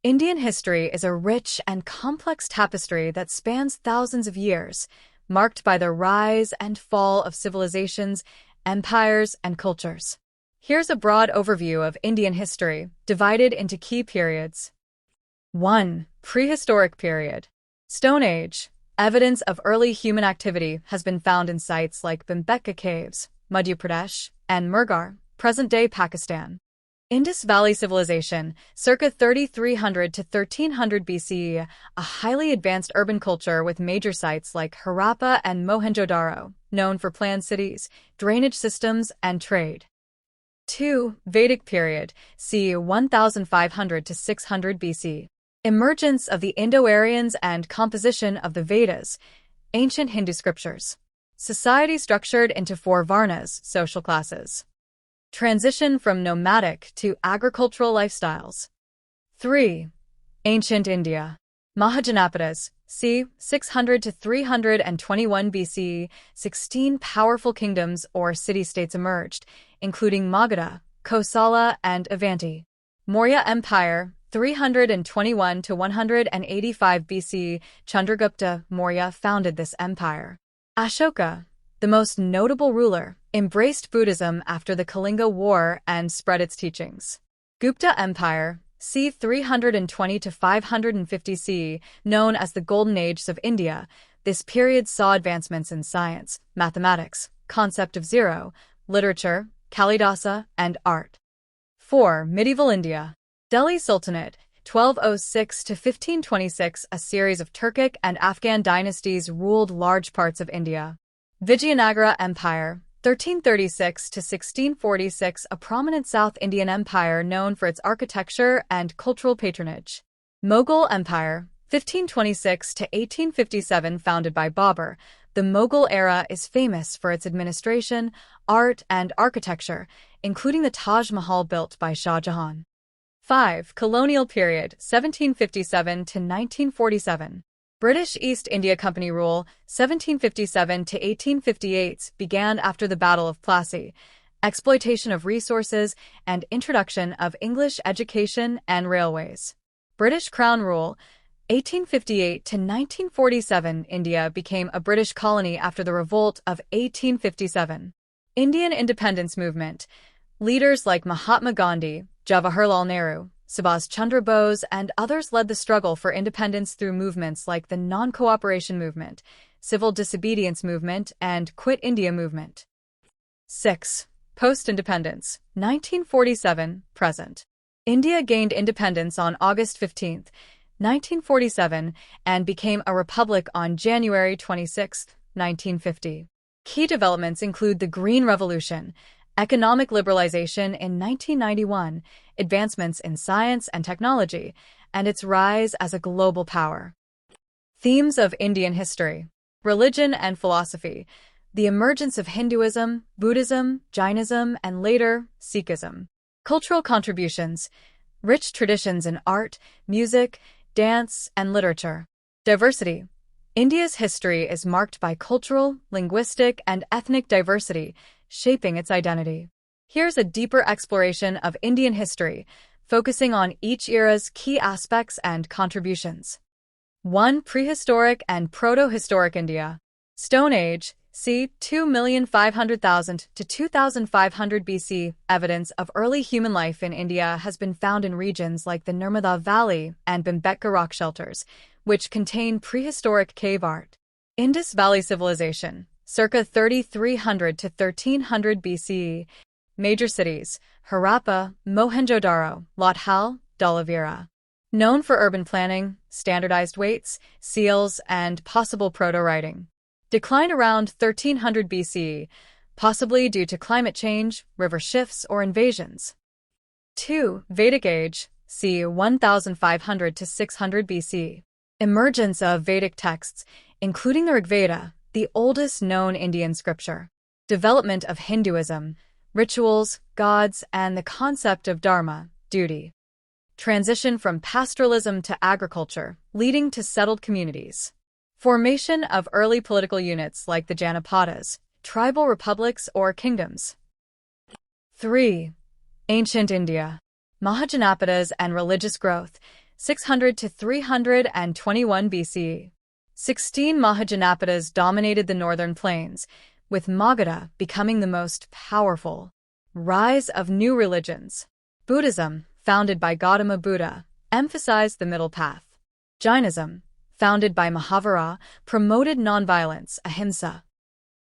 Indian history is a rich and complex tapestry that spans thousands of years, marked by the rise and fall of civilizations, empires, and cultures. Here's a broad overview of Indian history, divided into key periods. 1. Prehistoric period. Stone Age. Evidence of early human activity has been found in sites like Bhimbetka Caves, Madhya Pradesh, and Mehrgarh, present-day Pakistan. Indus Valley Civilization, circa 3300 to 1300 BCE, a highly advanced urban culture with major sites like Harappa and Mohenjo-daro, known for planned cities, drainage systems, and trade. 2. Vedic period, c. 1500 to 600 BC. Emergence of the Indo-Aryans and composition of the Vedas, ancient Hindu scriptures. Society structured into 4 varnas, social classes. Transition from nomadic to agricultural lifestyles. 3. Ancient India. Mahajanapadas, c. 600 to 321 BCE, 16 powerful kingdoms or city-states emerged, including Magadha, Kosala, and Avanti. Maurya Empire, 321 to 185 BC, Chandragupta Maurya founded this empire. Ashoka, the most notable ruler, embraced Buddhism after the Kalinga War and spread its teachings. Gupta Empire, c. 320 to 550 CE, known as the Golden Age of India, this period saw advancements in science, mathematics, concept of zero, literature, Kalidasa, and art. 4. Medieval India. Delhi Sultanate, 1206 to 1526, a series of Turkic and Afghan dynasties ruled large parts of India. Vijayanagara Empire, 1336 to 1646, a prominent South Indian empire known for its architecture and cultural patronage. Mughal Empire, 1526 to 1857, founded by Babur. The Mughal era is famous for its administration, art, and architecture, including the Taj Mahal built by Shah Jahan. 5. Colonial period, 1757 to 1947. British East India Company rule, 1757 to 1858, began after the Battle of Plassey, exploitation of resources, and introduction of English education and railways. British Crown rule, 1858 to 1947. India became a British colony after the Revolt of 1857. Indian independence movement. Leaders like Mahatma Gandhi, Jawaharlal Nehru, Subhas Chandra Bose, and others led the struggle for independence through movements like the Non-Cooperation Movement, Civil Disobedience Movement, and Quit India Movement. 6. Post-independence, 1947, present. India gained independence on August 15, 1947, and became a republic on January 26, 1950. Key developments include the Green Revolution, economic liberalization in 1991, advancements in science and technology, and its rise as a global power. Themes of Indian history. Religion and philosophy. The emergence of Hinduism, Buddhism, Jainism, and later, Sikhism. Cultural contributions. Rich traditions in art, music, dance, and literature. Diversity. India's history is marked by cultural, linguistic, and ethnic diversity, shaping its identity. Here's a deeper exploration of Indian history, focusing on each era's key aspects and contributions. 1. Prehistoric and Proto-Historic India. Stone Age, c. 2,500,000 to 2,500 BC. Evidence of early human life in India has been found in regions like the Nirmada Valley and Bhimbetka rock shelters, which contain prehistoric cave art. Indus Valley Civilization, circa 3300 to 1300 BCE. Major cities: Harappa, Mohenjo-daro, Lothal, Dhalavira. Known for urban planning, standardized weights, seals, and possible proto-writing. Decline around 1300 BCE, possibly due to climate change, river shifts, or invasions. 2. Vedic Age, c. 1500 to 600 BC. Emergence of Vedic texts, including the Rigveda, the oldest known Indian scripture. Development of Hinduism, rituals, gods, and the concept of dharma, duty. Transition from pastoralism to agriculture, leading to settled communities. Formation of early political units like the Janapadas, tribal republics or kingdoms. 3. Ancient India. Mahajanapadas and religious growth. 600 to 321 BCE. 16 Mahajanapadas dominated the northern plains, with Magadha becoming the most powerful. Rise of new religions. Buddhism, founded by Gautama Buddha, emphasized the middle path. Jainism, founded by Mahavira, promoted nonviolence, ahimsa.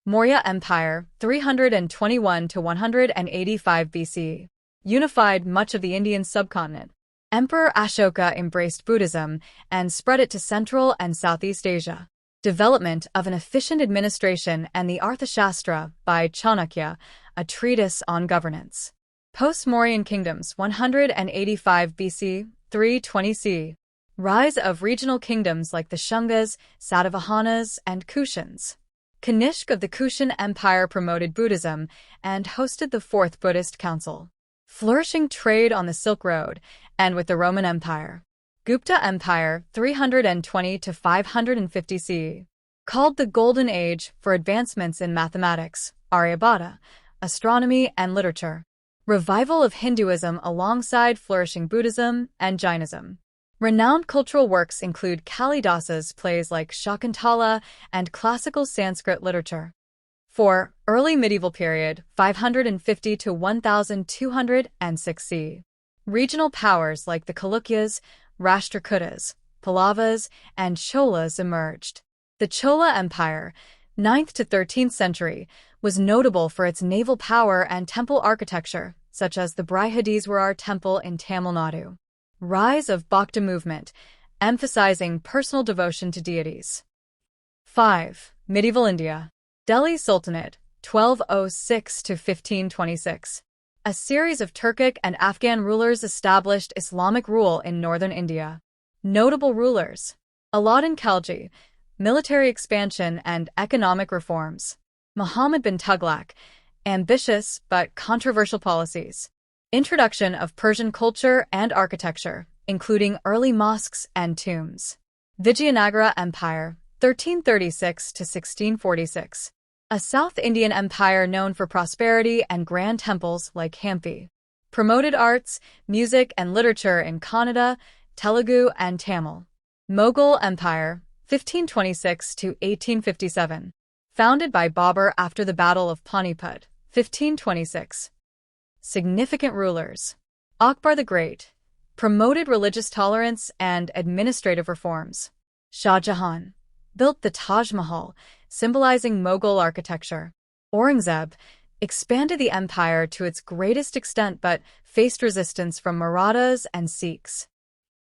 Maurya Empire, 321 to 185 BC, unified much of the Indian subcontinent. Emperor Ashoka embraced Buddhism and spread it to Central and Southeast Asia. Development of an efficient administration and the Arthashastra by Chanakya, a treatise on governance. Post-Mauryan kingdoms, 185 BC, 320 C. Rise of regional kingdoms like the Shungas, Satavahanas, and Kushans. Kanishk of the Kushan Empire promoted Buddhism and hosted the Fourth Buddhist Council. Flourishing trade on the Silk Road and with the Roman Empire. Gupta Empire, 320 to 550 CE. Called the Golden Age for advancements in mathematics, Aryabhata, astronomy, and literature. Revival of Hinduism alongside flourishing Buddhism and Jainism. Renowned cultural works include Kalidasa's plays like Shakuntala and classical Sanskrit literature. 4. Early medieval period, 550 to 1206 CE. Regional powers like the Chalukyas, Rashtrakutas, Pallavas, and Cholas emerged. The Chola Empire, 9th to 13th century, was notable for its naval power and temple architecture, such as the Brihadiswarar Temple in Tamil Nadu. Rise of Bhakti movement, emphasizing personal devotion to deities. 5. Medieval India. Delhi Sultanate, 1206 to 1526. A series of Turkic and Afghan rulers established Islamic rule in northern India. Notable rulers: Alauddin Khalji, military expansion and economic reforms. Muhammad bin Tughlaq, ambitious but controversial policies. Introduction of Persian culture and architecture, including early mosques and tombs. Vijayanagara Empire, 1336 to 1646. A South Indian empire known for prosperity and grand temples like Hampi. Promoted arts, music, and literature in Kannada, Telugu, and Tamil. Mughal Empire, 1526 to 1857. Founded by Babur after the Battle of Panipat, 1526. Significant rulers. Akbar the Great. Promoted religious tolerance and administrative reforms. Shah Jahan. Built the Taj Mahal, symbolizing Mughal architecture. Aurangzeb. Expanded the empire to its greatest extent but faced resistance from Marathas and Sikhs.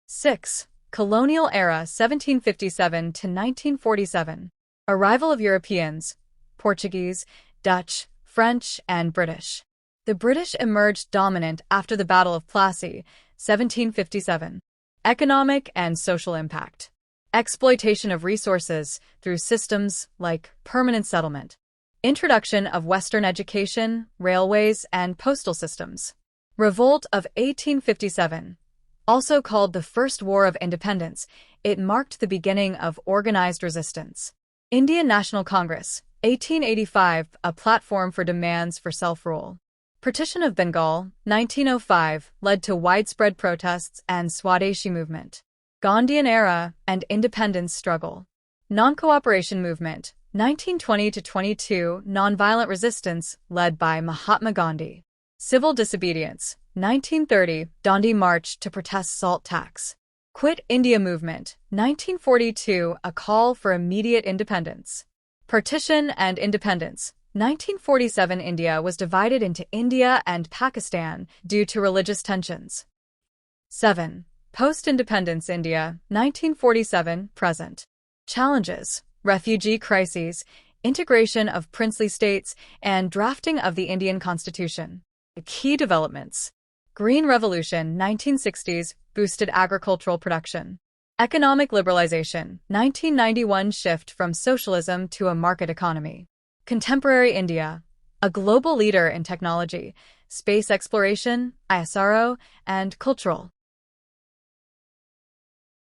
6. Colonial era 1757 to 1947. Arrival of Europeans, Portuguese, Dutch, French, and British. The British emerged dominant after the Battle of Plassey, 1757. Economic and social impact. Exploitation of resources through systems like permanent settlement. Introduction of Western education, railways, and postal systems. Revolt of 1857. Also called the First War of Independence, it marked the beginning of organized resistance. Indian National Congress, 1885, a platform for demands for self-rule. Partition of Bengal, 1905, led to widespread protests and Swadeshi movement. Gandhian era and independence struggle. Non-cooperation movement, 1920 to 22, nonviolent resistance led by Mahatma Gandhi. Civil disobedience, 1930, Dandi March to protest salt tax. Quit India movement, 1942, a call for immediate independence. Partition and independence. 1947 India was divided into India and Pakistan due to religious tensions. 7. Post-independence India, 1947, present. Challenges: refugee crises, integration of princely states, and drafting of the Indian Constitution. Key developments: Green Revolution, 1960s, boosted agricultural production. Economic liberalization, 1991, shift from socialism to a market economy. Contemporary India, a global leader in technology, space exploration, ISRO, and cultural.